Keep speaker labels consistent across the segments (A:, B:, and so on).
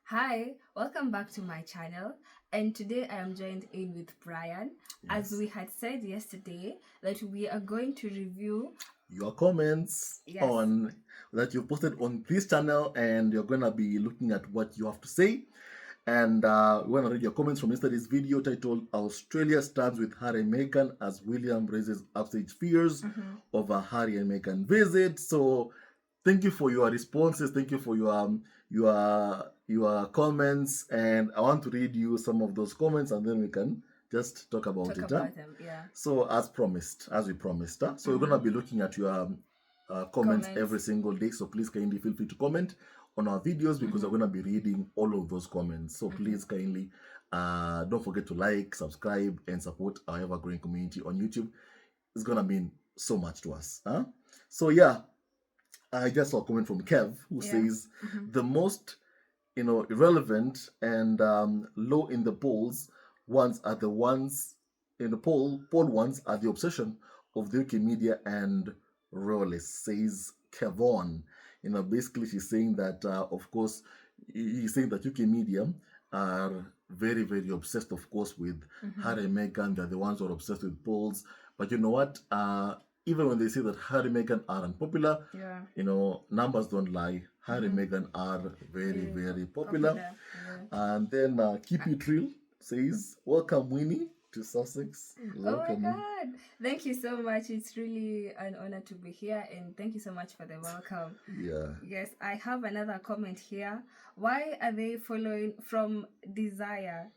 A: Hi, welcome back to my channel. And today I am joined in with Brian. As we had said yesterday, that we are going to review
B: your comments
A: yes,
B: on that you posted on this channel, and you're gonna be looking at what you have to say. And we're gonna read your comments from yesterday's video titled "Australia Stands with Harry and Meghan as William raises upstage fears over Harry and Meghan visit." So, thank you for your responses. Thank you for your comments, and I want to read you some of those comments, and then we can just talk about it.
A: them. Yeah.
B: So as we promised, so we're gonna be looking at your comments every single day. So please kindly feel free to comment on our videos because we're gonna be reading all of those comments. So please kindly don't forget to like, subscribe, and support our ever-growing community on YouTube. It's gonna mean so much to us. So yeah, I just saw a comment from Kev who says the most irrelevant and low in the polls ones are the ones in the poll ones are the obsession of the UK media and royalists, says Kevon. Basically she's saying that of course he's saying that UK media are very, very obsessed, of course, with Harry and Meghan. They're the ones who are obsessed with polls. But you know what? Even when they say that Harry and Meghan are unpopular, numbers don't lie. Harry and Meghan are very, very popular. And then Keep It Real says, "Welcome, Winnie, to Sussex." Welcome.
A: Oh my God. Thank you so much. It's really an honor to be here, and thank you so much for the welcome.
B: Yeah.
A: Yes, I have another comment here. Why are they following from Desire?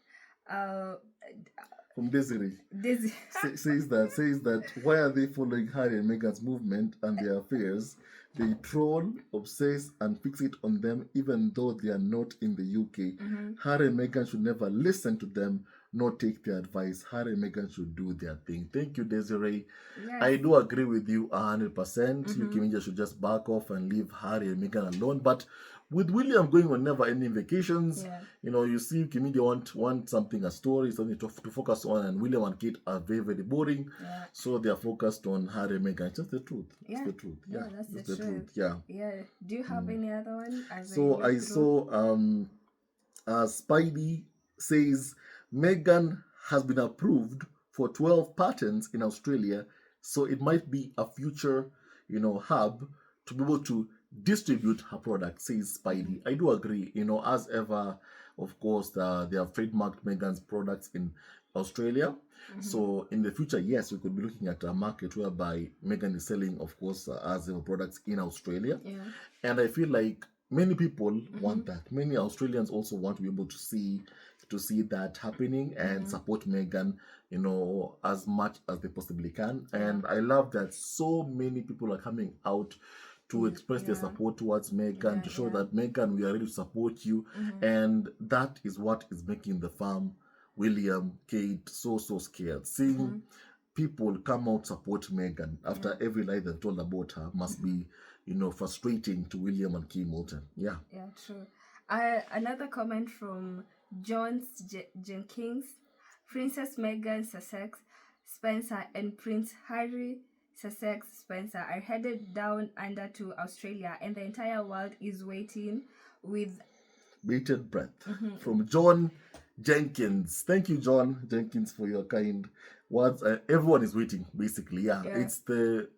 B: From Desiree. says that why are they following Harry and Meghan's movement and their affairs? They troll, obsess, and fixate on them even though they are not in the UK. Harry and Meghan should never listen to them nor take their advice. Harry and Meghan should do their thing. Thank you, Desiree. Yes. I do agree with you 100%. UK media should just back off and leave Harry and Meghan alone. But with William going on never-ending vacations, you see UK media want something, a story, something to focus on, and William and Kate are very, very boring. So they are focused on Harry and Meghan. It's just the truth. It's the truth.
A: Yeah, that's the truth. Yeah. Do you have any other one?
B: So I saw Spidey says Meghan has been approved for 12 patents in Australia, so it might be a future, hub to be able to distribute her product, says Spidey. I do agree. As ever, of course, they have trademarked Meghan's products in Australia. So in the future, yes, we could be looking at a market whereby Meghan is selling, of course, as products in Australia. And I feel like many people want that. Many Australians also want to be able to see that happening and support Meghan, as much as they possibly can. And I love that so many people are coming out to express their support towards Meghan, to show that Meghan, we are ready to support you. And that is what is making the farm, William, Kate, so scared. Seeing people come out support Meghan after every lie they've told about her must be, frustrating to William and Kim Moulton. Yeah,
A: true. Another comment from Jenkins. Princess Meghan Sussex Spencer and Prince Harry Sussex Spencer are headed down under to Australia, and the entire world is waiting with
B: bated breath. From John Jenkins. Thank you, John Jenkins, for your kind words. Everyone is waiting, basically. Yeah. It's the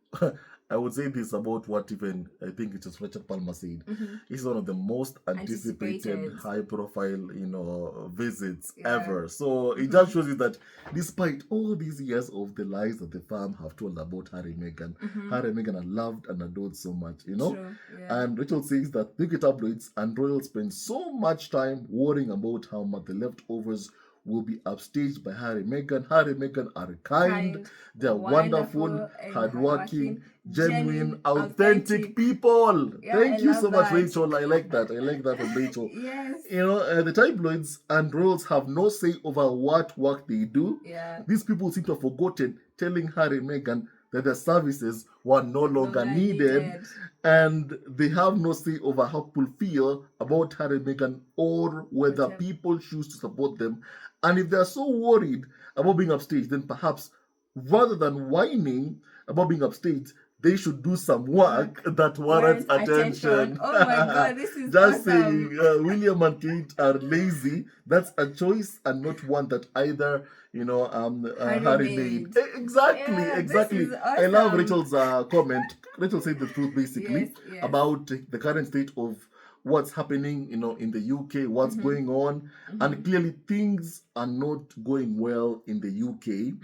B: I would say this about what even I think it was Richard Palmer said. It's one of the most anticipated high-profile, visits ever. So it just shows you that despite all these years of the lies that the farm have told about Harry and Meghan, Harry and Meghan are loved and adored so much, True, And Rachel says that big tabloids and royals spend so much time worrying about how much the leftovers will be upstaged by Harry and Meghan. Harry and Meghan are kind, they're wonderful, hardworking, genuine, authentic people. Thank you so much, Rachel. I like that. From Rachel.
A: Yes.
B: The tabloids and royals have no say over what work they do. These people seem to have forgotten telling Harry and Meghan that their services were no longer needed, and they have no say over how people feel about Harry and Meghan or whether people choose to support them. And if they're so worried about being upstaged, then perhaps rather than whining about being upstaged, they should do some work that warrants attention.
A: Oh my God, this is
B: Just
A: awesome.
B: saying, William and Kate are lazy. That's a choice and not one that either, Harry made. Exactly,
A: Yeah,
B: exactly.
A: this is
B: I love
A: awesome.
B: Rachel's comment. Rachel said the truth basically
A: Yes.
B: about the current state of what's happening, in the UK, what's going on, and clearly things are not going well in the UK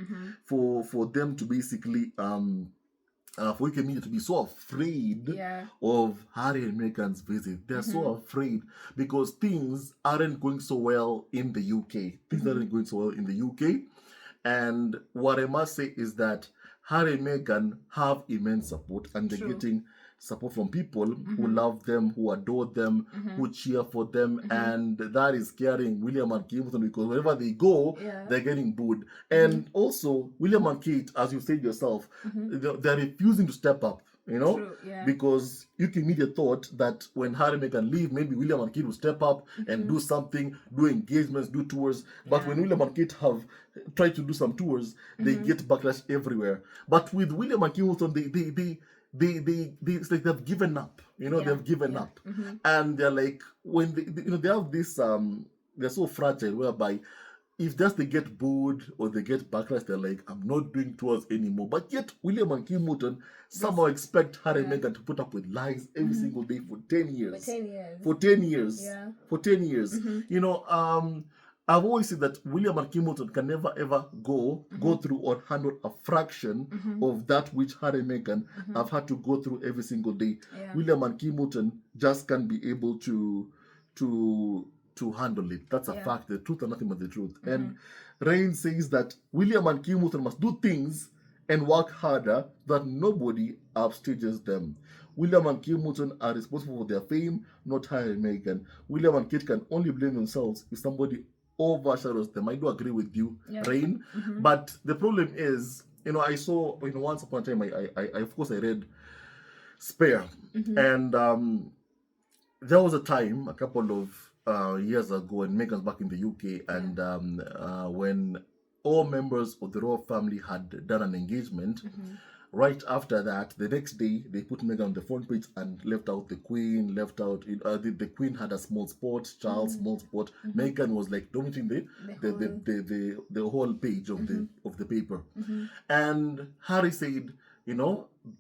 B: for them to basically for UK media to be so afraid of Harry and Meghan's visit. They're so afraid because things aren't going so well in the UK. Things aren't going so well in the UK. And what I must say is that Harry and Meghan have immense support, and they're getting support from people who love them, who adore them, who cheer for them, and that is scaring William and Kate because wherever they go, they're getting booed. And also, William and Kate, as you said yourself, they're refusing to step up. Because UK media thought that when Harry and Meghan leave, maybe William and Kate will step up and do something, do engagements, do tours. But when William and Kate have tried to do some tours, they get backlash everywhere. But with William and Kate, it's like they've given up. They've given up, and they're like when they have this they're so fragile whereby if just they get booed or they get backlash, they're like, I'm not doing tours anymore. But yet, William and Kim Morton somehow expect Harry and Meghan to put up with lies every single day for 10 years. For 10 years.
A: Yeah.
B: For 10 years. I've always said that William and Kim Morton can never ever go through or handle a fraction of that which Harry and Meghan have had to go through every single day. William and Kim Morton just can't be able to handle it. That's a fact. The truth and nothing but the truth. And Rain says that William and Kim Morton must do things and work harder that nobody upstages them. William and Kim Morton are responsible for their fame, not Harry and Meghan. William and Kate can only blame themselves if somebody overshadows them. I do agree with you, Rain. But the problem is, I saw, once upon a time, I of course I read Spare. And there was a time, a couple of years ago, when Meghans back in the UK, and when all members of the royal family had done an engagement, right after that, the next day, they put Meghan on the front page and left out the Queen, the Queen had a small spot, Charles, small spot. Meghan was like dominating the whole page of the paper. And Harry said,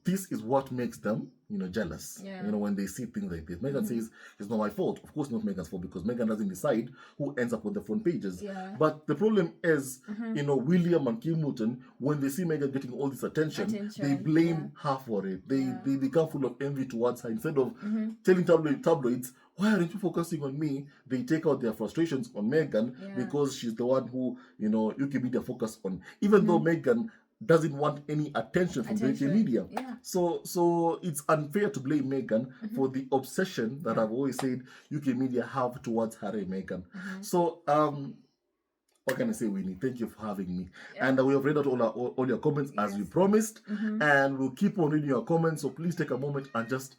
B: this is what makes them, jealous. When they see things like this. Meghan says, it's not my fault. Of course, not Meghan's fault, because Meghan doesn't decide who ends up on the front pages. But the problem is, William and Kim Morton, when they see Meghan getting all this attention, they blame her for it. They become full of envy towards her. Instead of telling tabloids, why aren't you focusing on me? They take out their frustrations on Meghan because she's the one who, UK media focus on. Even though Meghan doesn't want any attention from the UK media. So it's unfair to blame Meghan for the obsession that I've always said UK media have towards Harry and Meghan. So what can I say, Winnie? Thank you for having me. And we have read out all your comments as we promised. And we'll keep on reading your comments. So please take a moment and just,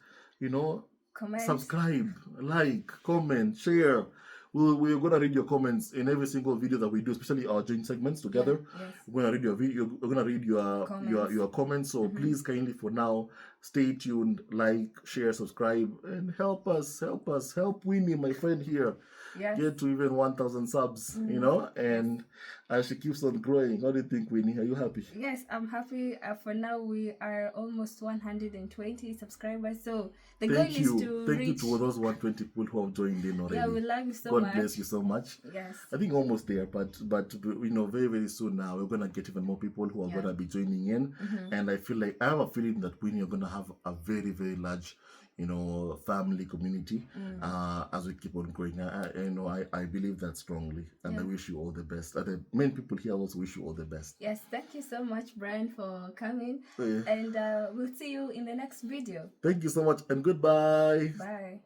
B: comment, subscribe, like, comment, share. We're gonna read your comments in every single video that we do, especially our joint segments together. We're gonna read your video. We're gonna read your comments. So please, kindly for now, stay tuned, like, share, subscribe, and help Winnie, my friend here, get to even 1,000 subs. And as she keeps on growing, how do you think, Winnie? Are you happy?
A: Yes, I'm happy. For now, we are almost 120 subscribers. So the goal is to
B: Thank you to those 120 people who have joined in already.
A: Yeah, we love you so
B: much.
A: much.
B: God bless you so much.
A: Yes.
B: I think almost there, but very, very soon now, we're going to get even more people who are going to be joining in. And I have a feeling that Winnie, you're going to have a very, very large, family community as we keep on growing. I believe that strongly, and I wish you all the best. The main people here also wish you all the best.
A: Yes, thank you so much, Brian, for coming. And we'll see you in the next video.
B: Thank you so much, and goodbye.
A: Bye.